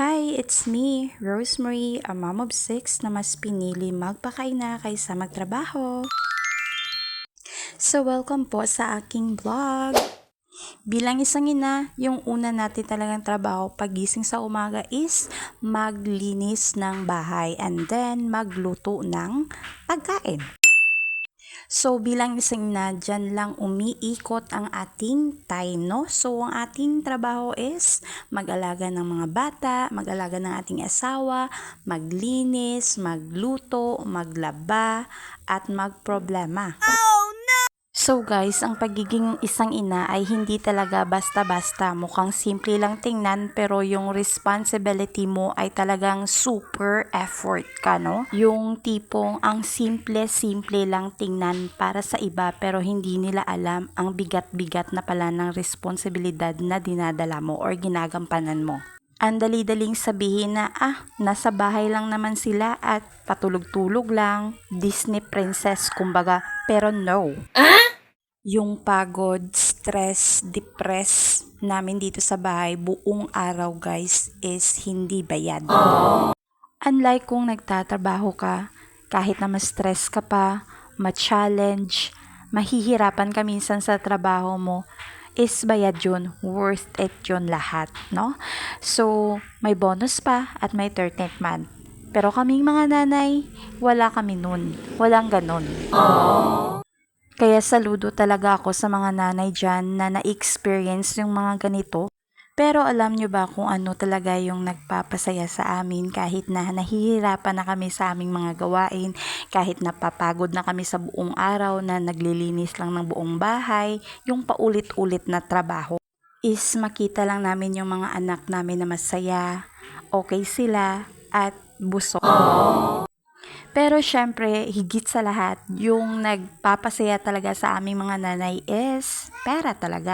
Hi, it's me, Rosemary, a mom of 6 na mas pinili magpakaina kaysa magtrabaho. So welcome po sa aking vlog. Bilang isang ina, yung una natin talagang trabaho pagising sa umaga is maglinis ng bahay and then magluto ng pagkain. So bilang isang ina, dyan lang umiikot ang ating time, no? So ang ating trabaho is mag-alaga ng mga bata, mag-alaga ng ating asawa, maglinis, magluto, maglaba, at magproblema. So guys, ang pagiging isang ina ay hindi talaga basta-basta. Mukhang simple lang tingnan pero yung responsibility mo ay talagang super effort ka, no? Yung tipong ang simple-simple lang tingnan para sa iba pero hindi nila alam ang bigat-bigat na pala ng responsibilidad na dinadala mo or ginagampanan mo. Ang dali-daling sabihin na nasa bahay lang naman sila at patulog-tulog lang, Disney princess kumbaga, pero no. Yung pagod, stress, depress namin dito sa bahay buong araw guys is hindi bayad. Unlike kung nagtatrabaho ka, kahit na ma-stress ka pa, ma-challenge, mahihirapan ka minsan sa trabaho mo, is bayad yun, worth it yun lahat, no? So, may bonus pa at may 13th month. Pero kaming mga nanay, wala kami nun. Walang ganun. Kaya saludo talaga ako sa mga nanay dyan na na-experience yung mga ganito. Pero alam nyo ba kung ano talaga yung nagpapasaya sa amin kahit na nahihirapan na kami sa aming mga gawain, kahit napapagod na kami sa buong araw na naglilinis lang ng buong bahay, yung paulit-ulit na trabaho is makita lang namin yung mga anak namin na masaya, okay sila, at busog. Pero syempre, higit sa lahat, yung nagpapasaya talaga sa aming mga nanay is pera talaga.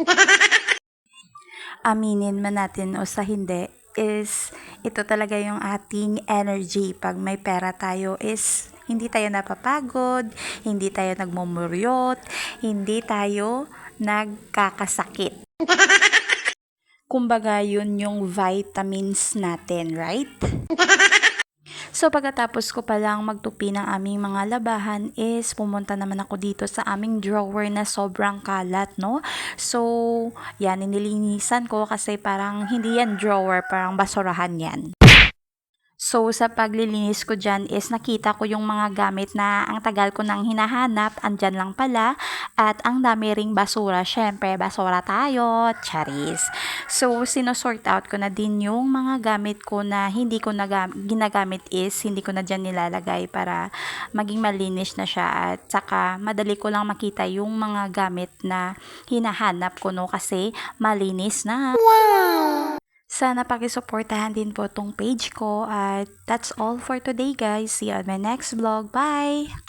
Aminin man natin o sa hindi, is ito talaga yung ating energy. Pag may pera tayo is hindi tayo napapagod, hindi tayo nagmumuryot, hindi tayo nagkakasakit. Kumbaga, yun yung vitamins natin, right? So pagkatapos ko palang magtupi ng aming mga labahan is pumunta naman ako dito sa aming drawer na sobrang kalat, no? So yan, nilinisan ko kasi parang hindi yan drawer, parang basurahan yan. So, sa paglilinis ko dyan is nakita ko yung mga gamit na ang tagal ko nang hinahanap, andyan lang pala, at ang dami ring basura. Syempre, basura tayo, charis. So, sinosort out ko na din yung mga gamit ko na hindi ko ginagamit is hindi ko na dyan nilalagay para maging malinis na siya at saka madali ko lang makita yung mga gamit na hinahanap ko, no, kasi malinis na. Sana pakisuportahan din po tong page ko at that's all for today guys. See you on my next vlog. Bye!